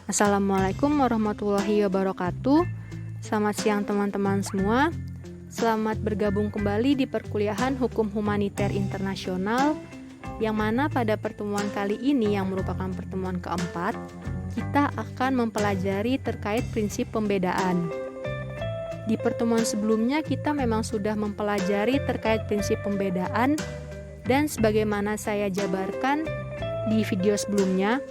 Assalamualaikum warahmatullahi wabarakatuh. Selamat siang teman-teman semua. Selamat bergabung kembali di perkuliahan Hukum Humaniter Internasional, yang mana pada pertemuan kali ini yang merupakan pertemuan keempat, kita akan mempelajari terkait prinsip pembedaan. Di pertemuan sebelumnya kita memang sudah mempelajari terkait prinsip pembedaan, dan sebagaimana saya jabarkan di video sebelumnya,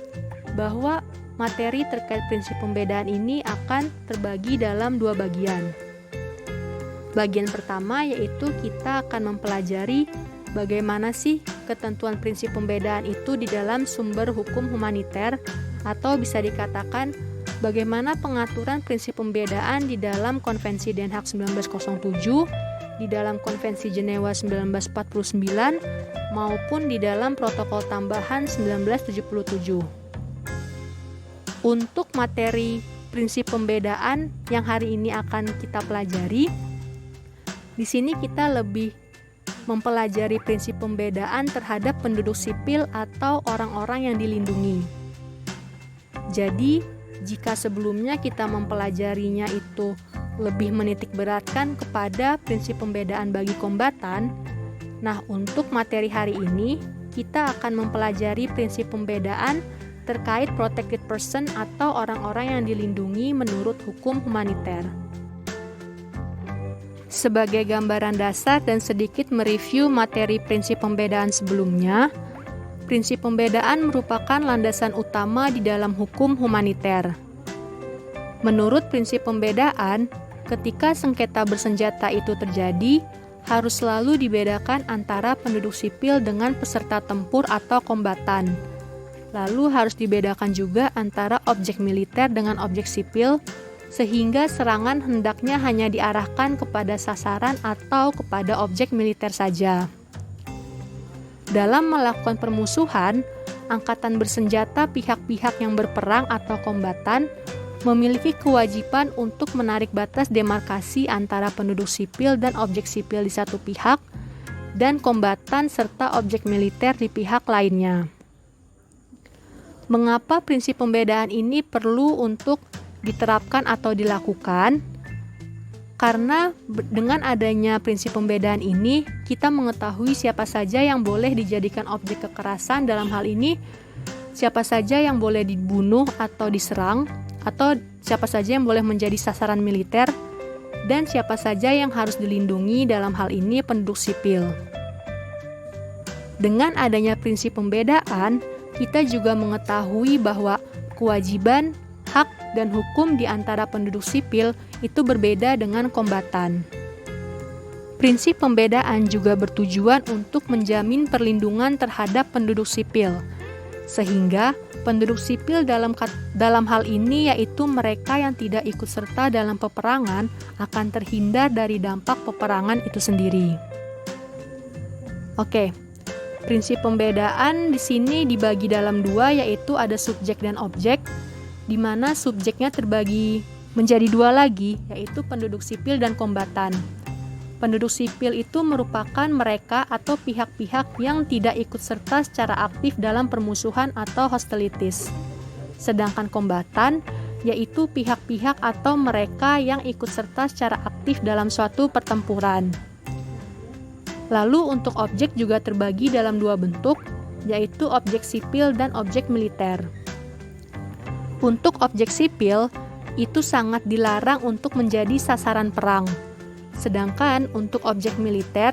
bahwa materi terkait prinsip pembedaan ini akan terbagi dalam dua bagian. Bagian pertama yaitu kita akan mempelajari bagaimana sih ketentuan prinsip pembedaan itu di dalam sumber hukum humaniter, atau bisa dikatakan bagaimana pengaturan prinsip pembedaan di dalam Konvensi Den Haag 1907, di dalam Konvensi Jenewa 1949, maupun di dalam Protokol Tambahan 1977. Untuk materi prinsip pembedaan yang hari ini akan kita pelajari, di sini kita lebih mempelajari prinsip pembedaan terhadap penduduk sipil atau orang-orang yang dilindungi. Jadi, jika sebelumnya kita mempelajarinya itu lebih menitik beratkan kepada prinsip pembedaan bagi kombatan, nah untuk materi hari ini kita akan mempelajari prinsip pembedaan terkait protected person atau orang-orang yang dilindungi menurut hukum humaniter. Sebagai gambaran dasar dan sedikit mereview materi prinsip pembedaan sebelumnya, prinsip pembedaan merupakan landasan utama di dalam hukum humaniter. Menurut prinsip pembedaan, ketika sengketa bersenjata itu terjadi, harus selalu dibedakan antara penduduk sipil dengan peserta tempur atau kombatan. Lalu harus dibedakan juga antara objek militer dengan objek sipil, sehingga serangan hendaknya hanya diarahkan kepada sasaran atau kepada objek militer saja. Dalam melakukan permusuhan, angkatan bersenjata pihak-pihak yang berperang atau kombatan memiliki kewajiban untuk menarik batas demarkasi antara penduduk sipil dan objek sipil di satu pihak, dan kombatan serta objek militer di pihak lainnya. Mengapa prinsip pembedaan ini perlu untuk diterapkan atau dilakukan? Karena dengan adanya prinsip pembedaan ini, kita mengetahui siapa saja yang boleh dijadikan objek kekerasan, dalam hal ini siapa saja yang boleh dibunuh atau diserang, atau siapa saja yang boleh menjadi sasaran militer, dan siapa saja yang harus dilindungi, dalam hal ini penduduk sipil. Dengan adanya prinsip pembedaan, kita juga mengetahui bahwa kewajiban, hak, dan hukum di antara penduduk sipil itu berbeda dengan kombatan. Prinsip pembedaan juga bertujuan untuk menjamin perlindungan terhadap penduduk sipil, sehingga penduduk sipil dalam hal ini yaitu mereka yang tidak ikut serta dalam peperangan akan terhindar dari dampak peperangan itu sendiri. Oke. Prinsip pembedaan di sini dibagi dalam dua, yaitu ada subjek dan objek, di mana subjeknya terbagi menjadi dua lagi, yaitu penduduk sipil dan kombatan. Penduduk sipil itu merupakan mereka atau pihak-pihak yang tidak ikut serta secara aktif dalam permusuhan atau hostilities. Sedangkan kombatan yaitu pihak-pihak atau mereka yang ikut serta secara aktif dalam suatu pertempuran. Lalu untuk objek juga terbagi dalam dua bentuk, yaitu objek sipil dan objek militer. Untuk objek sipil, itu sangat dilarang untuk menjadi sasaran perang. Sedangkan untuk objek militer,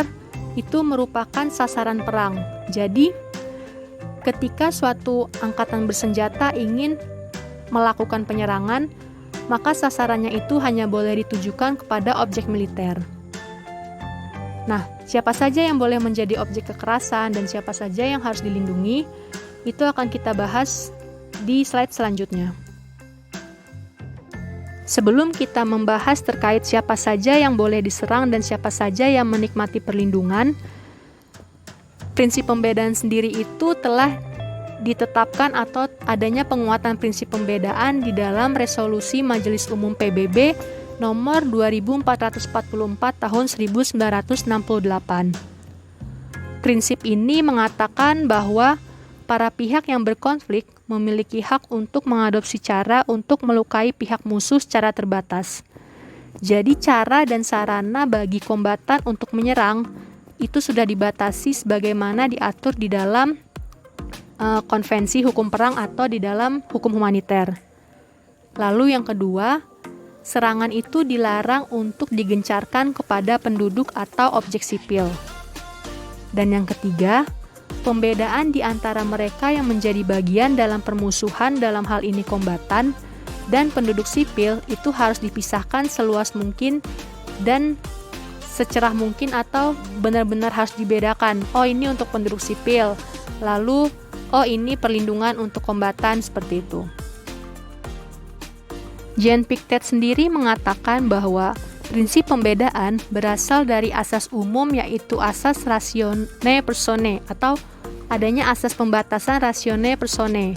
itu merupakan sasaran perang. Jadi, ketika suatu angkatan bersenjata ingin melakukan penyerangan, maka sasarannya itu hanya boleh ditujukan kepada objek militer. Nah, siapa saja yang boleh menjadi objek kekerasan dan siapa saja yang harus dilindungi, itu akan kita bahas di slide selanjutnya. Sebelum kita membahas terkait siapa saja yang boleh diserang dan siapa saja yang menikmati perlindungan, prinsip pembedaan sendiri itu telah ditetapkan atau adanya penguatan prinsip pembedaan di dalam Resolusi Majelis Umum PBB nomor 2444 tahun 1968. Prinsip ini mengatakan bahwa para pihak yang berkonflik memiliki hak untuk mengadopsi cara untuk melukai pihak musuh secara terbatas. Jadi cara dan sarana bagi kombatan untuk menyerang itu sudah dibatasi sebagaimana diatur di dalam konvensi hukum perang atau di dalam hukum humaniter. Lalu yang kedua, serangan itu dilarang untuk digencarkan kepada penduduk atau objek sipil. Dan yang ketiga, pembedaan di antara mereka yang menjadi bagian dalam permusuhan dalam hal ini kombatan dan penduduk sipil itu harus dipisahkan seluas mungkin dan secerah mungkin atau benar-benar harus dibedakan. Oh, ini untuk penduduk sipil, lalu oh ini perlindungan untuk kombatan, seperti itu. Jean Pictet sendiri mengatakan bahwa prinsip pembedaan berasal dari asas umum yaitu asas ratione personae atau adanya asas pembatasan ratione personae,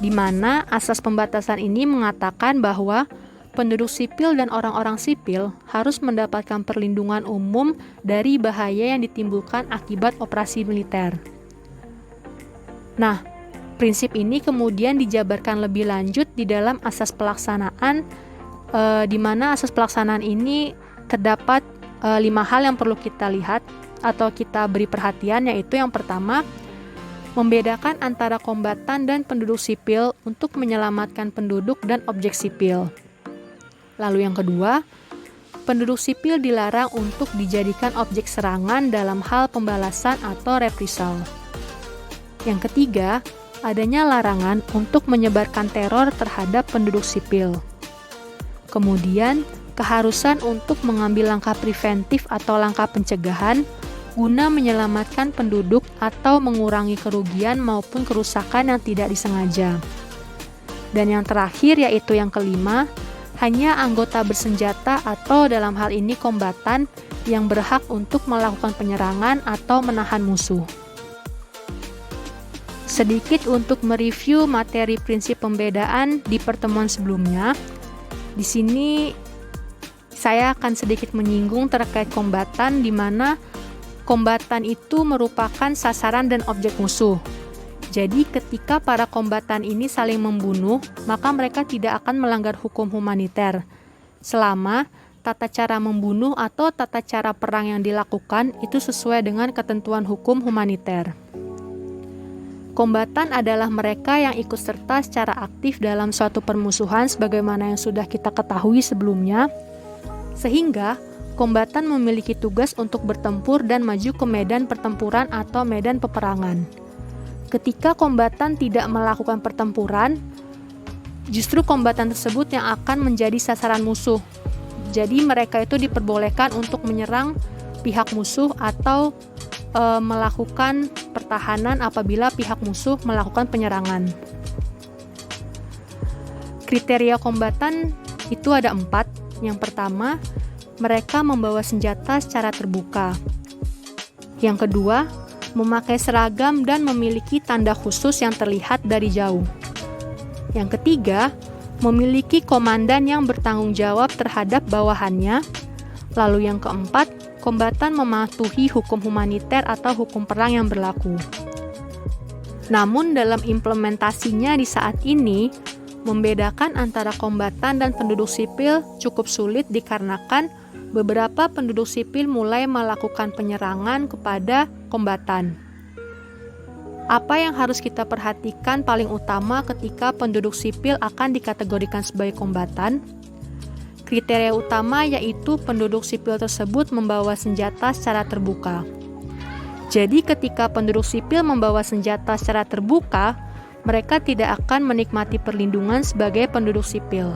di mana asas pembatasan ini mengatakan bahwa penduduk sipil dan orang-orang sipil harus mendapatkan perlindungan umum dari bahaya yang ditimbulkan akibat operasi militer. Nah, prinsip ini kemudian dijabarkan lebih lanjut di dalam asas pelaksanaan, di mana asas pelaksanaan ini terdapat 5 hal yang perlu kita lihat atau kita beri perhatian, yaitu yang pertama, membedakan antara kombatan dan penduduk sipil untuk menyelamatkan penduduk dan objek sipil. Lalu yang kedua, penduduk sipil dilarang untuk dijadikan objek serangan dalam hal pembalasan atau reprisal. Yang ketiga, adanya larangan untuk menyebarkan teror terhadap penduduk sipil. Kemudian, keharusan untuk mengambil langkah preventif atau langkah pencegahan guna menyelamatkan penduduk atau mengurangi kerugian maupun kerusakan yang tidak disengaja. Dan yang terakhir yaitu yang kelima, hanya anggota bersenjata atau dalam hal ini kombatan yang berhak untuk melakukan penyerangan atau menahan musuh. Sedikit untuk mereview materi prinsip pembedaan di pertemuan sebelumnya. Di sini saya akan sedikit menyinggung terkait kombatan, di mana kombatan itu merupakan sasaran dan objek musuh. Jadi ketika para kombatan ini saling membunuh, maka mereka tidak akan melanggar hukum humaniter selama tata cara membunuh atau tata cara perang yang dilakukan itu sesuai dengan ketentuan hukum humaniter. Kombatan adalah mereka yang ikut serta secara aktif dalam suatu permusuhan sebagaimana yang sudah kita ketahui sebelumnya, sehingga kombatan memiliki tugas untuk bertempur dan maju ke medan pertempuran atau medan peperangan. Ketika kombatan tidak melakukan pertempuran, justru kombatan tersebut yang akan menjadi sasaran musuh. Jadi mereka itu diperbolehkan untuk menyerang pihak musuh atau melakukan pertahanan apabila pihak musuh melakukan penyerangan. Kriteria kombatan itu ada 4. Yang pertama, mereka membawa senjata secara terbuka. Yang kedua, memakai seragam dan memiliki tanda khusus yang terlihat dari jauh. Yang ketiga, memiliki komandan yang bertanggung jawab terhadap bawahannya. Lalu yang keempat, kombatan mematuhi hukum humaniter atau hukum perang yang berlaku. Namun dalam implementasinya di saat ini, membedakan antara kombatan dan penduduk sipil cukup sulit dikarenakan beberapa penduduk sipil mulai melakukan penyerangan kepada kombatan. Apa yang harus kita perhatikan paling utama ketika penduduk sipil akan dikategorikan sebagai kombatan? Kriteria utama yaitu penduduk sipil tersebut membawa senjata secara terbuka. Jadi ketika penduduk sipil membawa senjata secara terbuka, mereka tidak akan menikmati perlindungan sebagai penduduk sipil,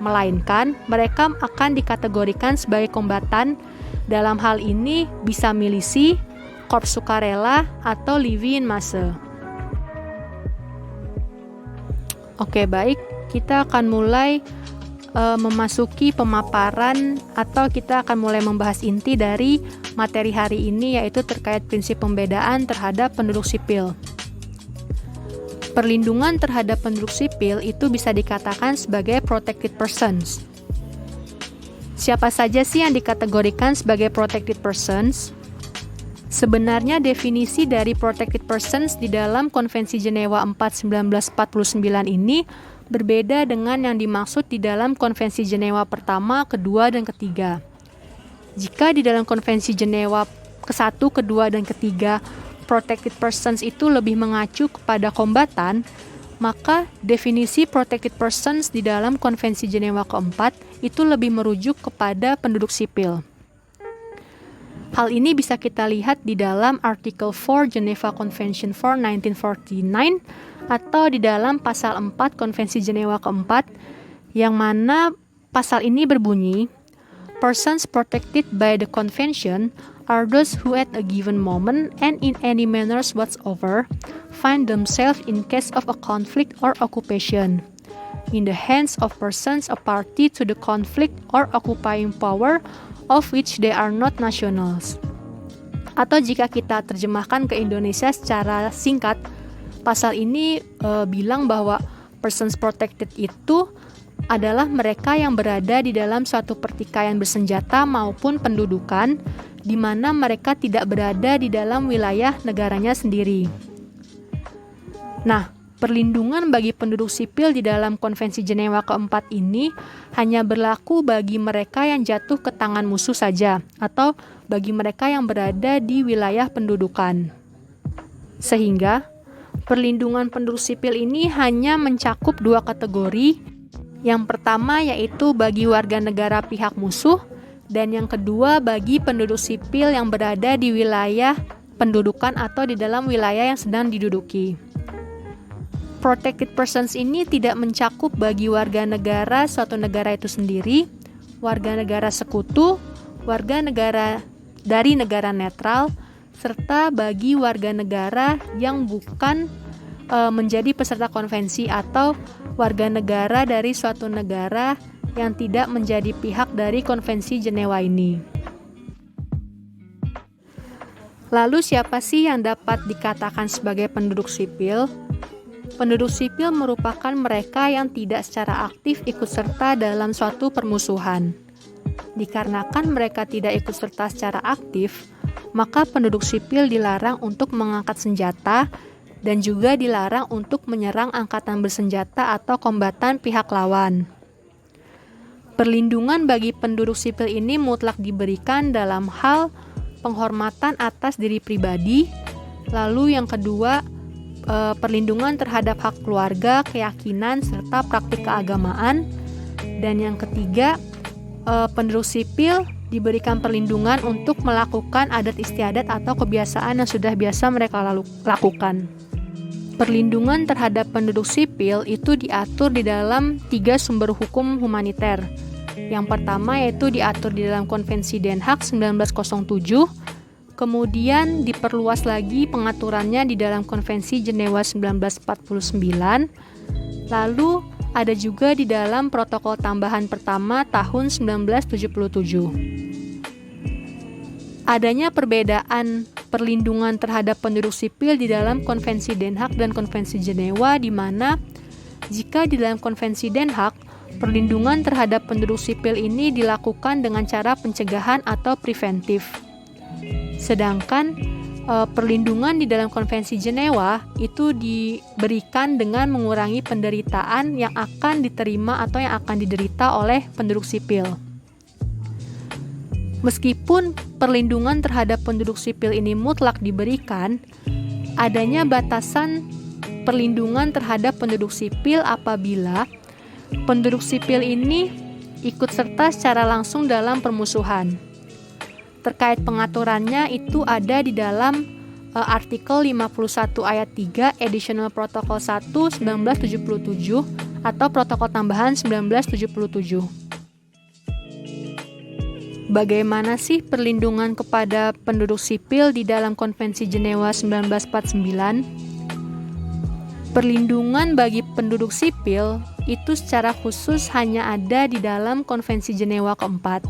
melainkan mereka akan dikategorikan sebagai kombatan. Dalam hal ini bisa milisi, korps sukarela, atau Levi in masse. Oke, baik, kita akan mulai memasuki pemaparan atau kita akan mulai membahas inti dari materi hari ini, yaitu terkait prinsip pembedaan terhadap penduduk sipil. Perlindungan terhadap penduduk sipil itu bisa dikatakan sebagai protected persons. Siapa saja sih yang dikategorikan sebagai protected persons? Sebenarnya definisi dari protected persons di dalam Konvensi Jenewa 4 1949 ini berbeda dengan yang dimaksud di dalam Konvensi Jenewa pertama, kedua, dan ketiga. Jika di dalam Konvensi Jenewa ke-1, kedua, dan ketiga, protected persons itu lebih mengacu kepada kombatan, maka definisi protected persons di dalam Konvensi Jenewa keempat itu lebih merujuk kepada penduduk sipil. Hal ini bisa kita lihat di dalam Article 4 Geneva Convention for 1949 atau di dalam pasal 4 Konvensi Jenewa keempat, yang mana pasal ini berbunyi, persons protected by the convention are those who at a given moment and in any manners whatsoever find themselves in case of a conflict or occupation in the hands of persons a party to the conflict or occupying power of which they are not nationals. Atau jika kita terjemahkan ke Indonesia secara singkat, pasal ini bilang bahwa persons protected itu adalah mereka yang berada di dalam suatu pertikaian bersenjata maupun pendudukan di mana mereka tidak berada di dalam wilayah negaranya sendiri. Nah, perlindungan bagi penduduk sipil di dalam Konvensi Jenewa keempat ini hanya berlaku bagi mereka yang jatuh ke tangan musuh saja, atau bagi mereka yang berada di wilayah pendudukan. Sehingga, perlindungan penduduk sipil ini hanya mencakup dua kategori. Yang pertama yaitu bagi warga negara pihak musuh, dan yang kedua bagi penduduk sipil yang berada di wilayah pendudukan atau di dalam wilayah yang sedang diduduki. Protected persons ini tidak mencakup bagi warga negara suatu negara itu sendiri, warga negara sekutu, warga negara dari negara netral, serta bagi warga negara yang bukan menjadi peserta konvensi atau warga negara dari suatu negara yang tidak menjadi pihak dari Konvensi Jenewa ini. Lalu siapa sih yang dapat dikatakan sebagai penduduk sipil? Penduduk sipil merupakan mereka yang tidak secara aktif ikut serta dalam suatu permusuhan. Dikarenakan mereka tidak ikut serta secara aktif, maka penduduk sipil dilarang untuk mengangkat senjata dan juga dilarang untuk menyerang angkatan bersenjata atau kombatan pihak lawan. Perlindungan bagi penduduk sipil ini mutlak diberikan dalam hal penghormatan atas diri pribadi, lalu yang kedua, perlindungan terhadap hak keluarga, keyakinan, serta praktik keagamaan. Dan yang ketiga, penduduk sipil diberikan perlindungan untuk melakukan adat istiadat atau kebiasaan yang sudah biasa mereka lakukan. Perlindungan terhadap penduduk sipil itu diatur di dalam 3 sumber hukum humaniter. Yang pertama yaitu diatur di dalam Konvensi Den Haag 1907, kemudian diperluas lagi pengaturannya di dalam Konvensi Jenewa 1949, lalu ada juga di dalam Protokol Tambahan Pertama tahun 1977. Adanya perbedaan perlindungan terhadap penduduk sipil di dalam Konvensi Den Haag dan Konvensi Jenewa, di mana jika di dalam Konvensi Den Haag, perlindungan terhadap penduduk sipil ini dilakukan dengan cara pencegahan atau preventif. Sedangkan perlindungan di dalam Konvensi Jenewa itu diberikan dengan mengurangi penderitaan yang akan diterima atau yang akan diderita oleh penduduk sipil. Meskipun perlindungan terhadap penduduk sipil ini mutlak diberikan, adanya batasan perlindungan terhadap penduduk sipil apabila penduduk sipil ini ikut serta secara langsung dalam permusuhan. Terkait pengaturannya itu ada di dalam artikel 51 ayat 3 Additional Protocol 1 1977 atau Protokol Tambahan 1977. Bagaimana sih perlindungan kepada penduduk sipil di dalam Konvensi Jenewa 1949? Perlindungan bagi penduduk sipil itu secara khusus hanya ada di dalam Konvensi Jenewa keempat,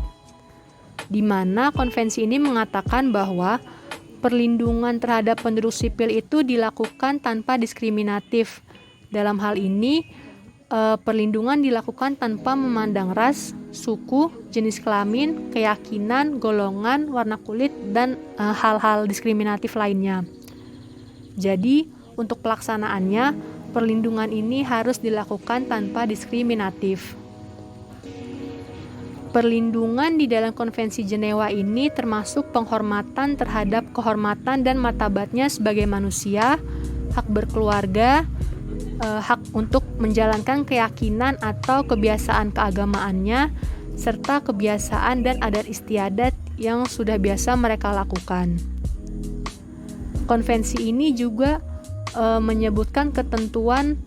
di mana konvensi ini mengatakan bahwa perlindungan terhadap penduduk sipil itu dilakukan tanpa diskriminatif. Dalam hal ini, perlindungan dilakukan tanpa memandang ras, suku, jenis kelamin, keyakinan, golongan, warna kulit, dan hal-hal diskriminatif lainnya. Jadi, untuk pelaksanaannya, perlindungan ini harus dilakukan tanpa diskriminatif. Perlindungan di dalam Konvensi Jenewa ini termasuk penghormatan terhadap kehormatan dan martabatnya sebagai manusia, hak berkeluarga, hak untuk menjalankan keyakinan atau kebiasaan keagamaannya, serta kebiasaan dan adat istiadat yang sudah biasa mereka lakukan. Konvensi ini juga menyebutkan ketentuan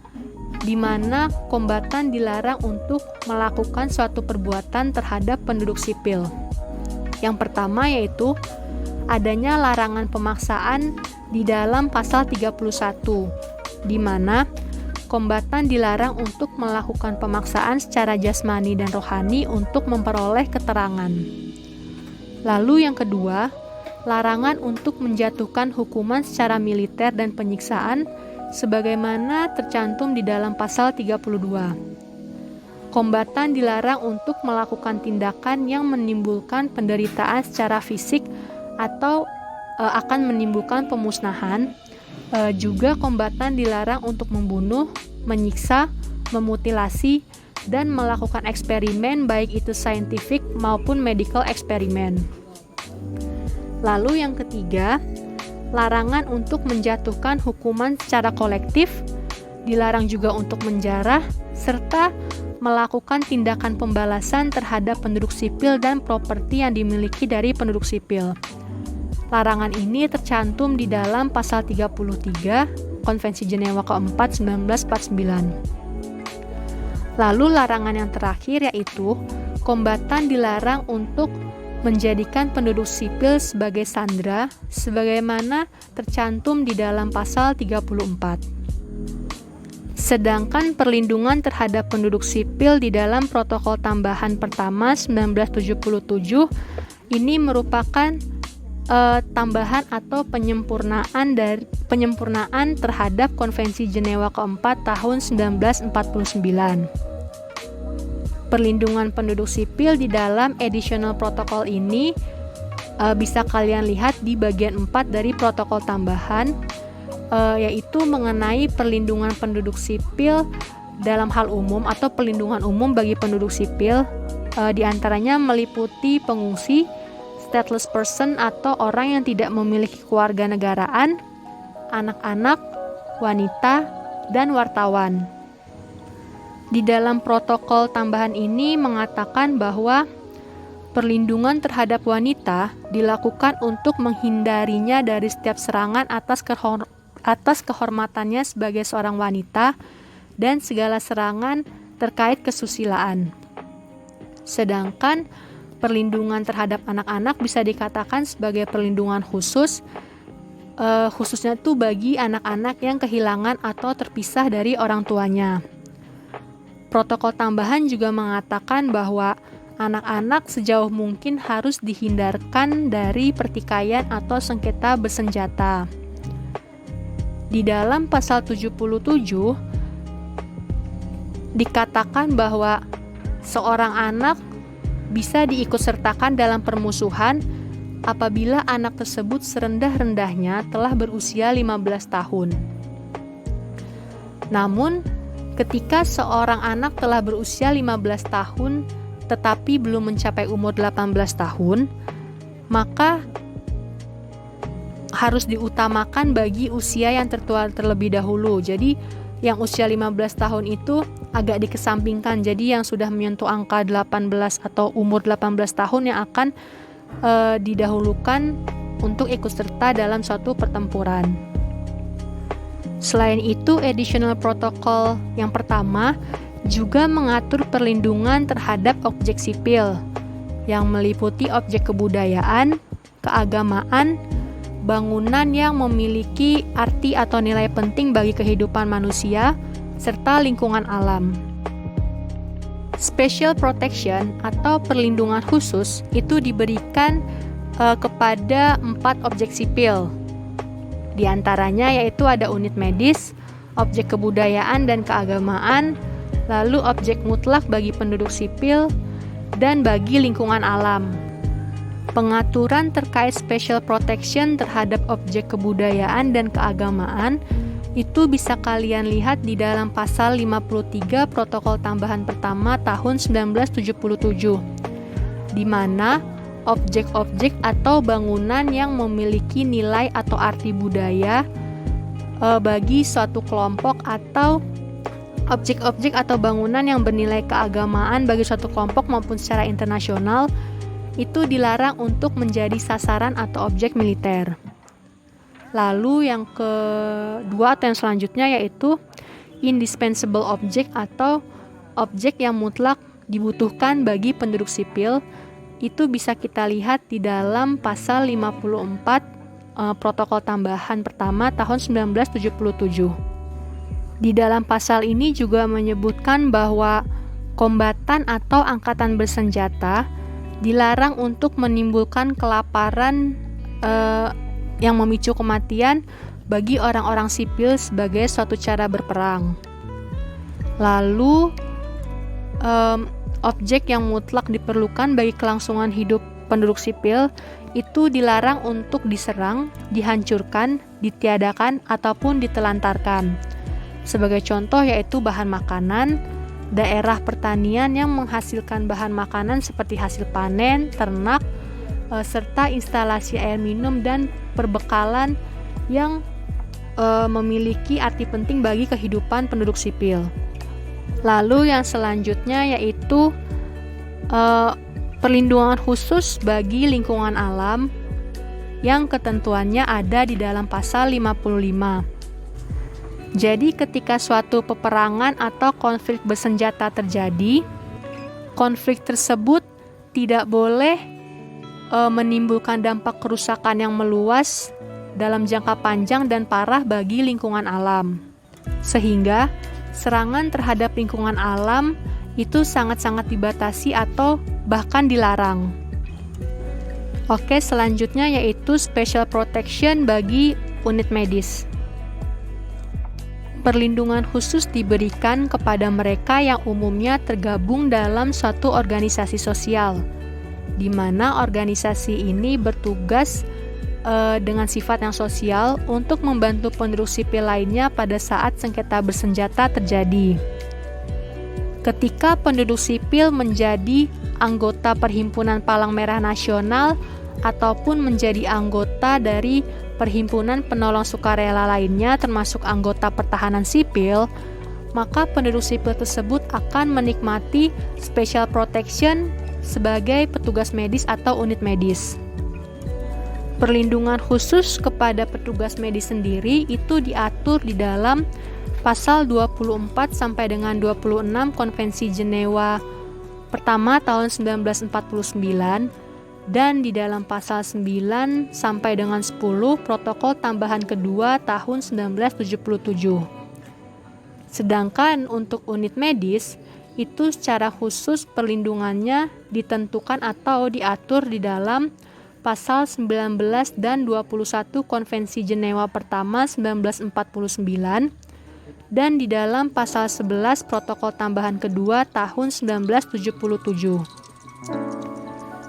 di mana kombatan dilarang untuk melakukan suatu perbuatan terhadap penduduk sipil. Yang pertama yaitu adanya larangan pemaksaan di dalam pasal 31, di mana kombatan dilarang untuk melakukan pemaksaan secara jasmani dan rohani untuk memperoleh keterangan. Lalu yang kedua, larangan untuk menjatuhkan hukuman secara militer dan penyiksaan sebagaimana tercantum di dalam pasal 32. Kombatan dilarang untuk melakukan tindakan yang menimbulkan penderitaan secara fisik atau akan menimbulkan pemusnahan. Juga kombatan dilarang untuk membunuh, menyiksa, memutilasi, dan melakukan eksperimen baik itu scientific maupun medical eksperimen. Lalu yang ketiga, larangan untuk menjatuhkan hukuman secara kolektif, dilarang juga untuk menjarah, serta melakukan tindakan pembalasan terhadap penduduk sipil dan properti yang dimiliki dari penduduk sipil. Larangan ini tercantum di dalam pasal 33 Konvensi Jenewa keempat 1949. Lalu larangan yang terakhir yaitu kombatan dilarang untuk menjadikan penduduk sipil sebagai sandera sebagaimana tercantum di dalam pasal 34. Sedangkan perlindungan terhadap penduduk sipil di dalam Protokol Tambahan Pertama 1977 ini merupakan tambahan atau penyempurnaan terhadap Konvensi Jenewa keempat tahun 1949. Perlindungan penduduk sipil di dalam additional protokol ini bisa kalian lihat di bagian 4 dari protokol tambahan, yaitu mengenai perlindungan penduduk sipil dalam hal umum atau perlindungan umum bagi penduduk sipil, di antaranya meliputi pengungsi, stateless person atau orang yang tidak memiliki kewarganegaraan, anak-anak, wanita, dan wartawan. Di dalam protokol tambahan ini mengatakan bahwa perlindungan terhadap wanita dilakukan untuk menghindarinya dari setiap serangan atas kehormatannya sebagai seorang wanita dan segala serangan terkait kesusilaan. Sedangkan perlindungan terhadap anak-anak bisa dikatakan sebagai perlindungan khusus, khususnya itu bagi anak-anak yang kehilangan atau terpisah dari orang tuanya. Protokol tambahan juga mengatakan bahwa anak-anak sejauh mungkin harus dihindarkan dari pertikaian atau sengketa bersenjata. Di dalam pasal 77 dikatakan bahwa seorang anak bisa diikutsertakan dalam permusuhan apabila anak tersebut serendah-rendahnya telah berusia 15 tahun. Namun, ketika seorang anak telah berusia 15 tahun tetapi belum mencapai umur 18 tahun, maka harus diutamakan bagi usia yang tertua terlebih dahulu. Jadi, yang usia 15 tahun itu agak dikesampingkan. Jadi yang sudah menyentuh angka 18 atau umur 18 tahun yang akan didahulukan untuk ikut serta dalam suatu pertempuran. Selain itu, additional protokol yang pertama juga mengatur perlindungan terhadap objek sipil yang meliputi objek kebudayaan, keagamaan, bangunan yang memiliki arti atau nilai penting bagi kehidupan manusia, serta lingkungan alam. Special protection atau perlindungan khusus itu diberikan kepada 4 objek sipil. Di antaranya yaitu ada unit medis, objek kebudayaan dan keagamaan, lalu objek mutlak bagi penduduk sipil, dan bagi lingkungan alam. Pengaturan terkait special protection terhadap objek kebudayaan dan keagamaan itu bisa kalian lihat di dalam pasal 53 Protokol Tambahan Pertama tahun 1977, di mana objek-objek atau bangunan yang memiliki nilai atau arti budaya bagi suatu kelompok atau objek-objek atau bangunan yang bernilai keagamaan bagi suatu kelompok maupun secara internasional itu dilarang untuk menjadi sasaran atau objek militer. Lalu yang kedua atau yang selanjutnya yaitu indispensable object atau objek yang mutlak dibutuhkan bagi penduduk sipil. Itu bisa kita lihat di dalam pasal 54 Protokol Tambahan Pertama tahun 1977. Di dalam pasal ini juga menyebutkan bahwa kombatan atau angkatan bersenjata dilarang untuk menimbulkan kelaparan yang memicu kematian bagi orang-orang sipil sebagai suatu cara berperang. Lalu objek yang mutlak diperlukan bagi kelangsungan hidup penduduk sipil itu dilarang untuk diserang, dihancurkan, ditiadakan, ataupun ditelantarkan. Sebagai contoh yaitu bahan makanan, daerah pertanian yang menghasilkan bahan makanan seperti hasil panen, ternak, serta instalasi air minum dan perbekalan yang memiliki arti penting bagi kehidupan penduduk sipil. Lalu yang selanjutnya yaitu perlindungan khusus bagi lingkungan alam yang ketentuannya ada di dalam pasal 55. Jadi ketika suatu peperangan atau konflik bersenjata terjadi, konflik tersebut tidak boleh menimbulkan dampak kerusakan yang meluas dalam jangka panjang dan parah bagi lingkungan alam. Sehingga serangan terhadap lingkungan alam itu sangat-sangat dibatasi atau bahkan dilarang. Oke, selanjutnya yaitu special protection bagi unit medis. Perlindungan khusus diberikan kepada mereka yang umumnya tergabung dalam suatu organisasi sosial, di mana organisasi ini bertugas dengan sifat yang sosial untuk membantu penduduk sipil lainnya pada saat sengketa bersenjata terjadi. Ketika penduduk sipil menjadi anggota Perhimpunan Palang Merah Nasional ataupun menjadi anggota dari perhimpunan penolong sukarela lainnya termasuk anggota pertahanan sipil, maka penduduk sipil tersebut akan menikmati special protection sebagai petugas medis atau unit medis. Perlindungan khusus kepada petugas medis sendiri itu diatur di dalam pasal 24 sampai dengan 26 Konvensi Jenewa Pertama tahun 1949 dan di dalam pasal 9 sampai dengan 10 Protokol Tambahan Kedua tahun 1977. Sedangkan untuk unit medis, itu secara khusus perlindungannya ditentukan atau diatur di dalam pasal 19 dan 21 Konvensi Jenewa Pertama 1949 dan di dalam pasal 11 Protokol Tambahan Kedua tahun 1977.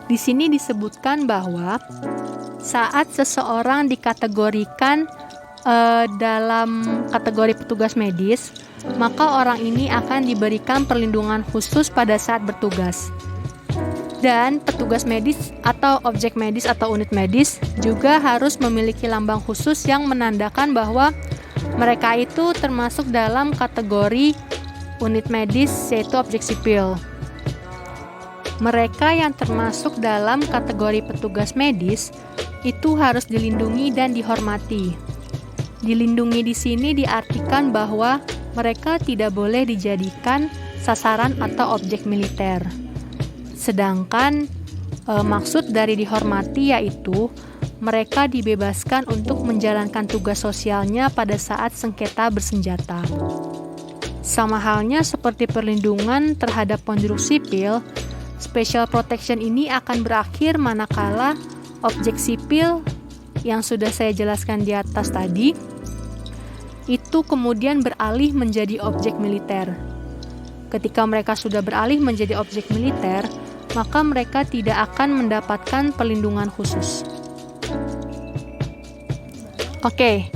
Di sini disebutkan bahwa saat seseorang dikategorikan dalam kategori petugas medis, maka orang ini akan diberikan perlindungan khusus pada saat bertugas. Dan petugas medis atau objek medis atau unit medis juga harus memiliki lambang khusus yang menandakan bahwa mereka itu termasuk dalam kategori unit medis yaitu objek sipil. Mereka yang termasuk dalam kategori petugas medis itu harus dilindungi dan dihormati. Dilindungi di sini diartikan bahwa mereka tidak boleh dijadikan sasaran atau objek militer. Sedangkan maksud dari dihormati yaitu mereka dibebaskan untuk menjalankan tugas sosialnya pada saat sengketa bersenjata. Sama halnya seperti perlindungan terhadap penduduk sipil, special protection ini akan berakhir manakala objek sipil yang sudah saya jelaskan di atas tadi itu kemudian beralih menjadi objek militer. Ketika mereka sudah beralih menjadi objek militer, maka mereka tidak akan mendapatkan perlindungan khusus. Oke,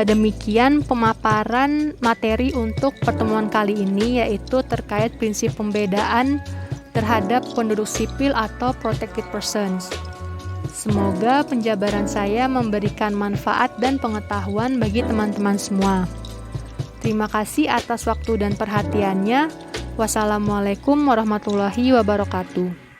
demikian pemaparan materi untuk pertemuan kali ini, yaitu terkait prinsip pembedaan terhadap penduduk sipil atau protected persons. Semoga penjabaran saya memberikan manfaat dan pengetahuan bagi teman-teman semua. Terima kasih atas waktu dan perhatiannya. Wassalamualaikum warahmatullahi wabarakatuh.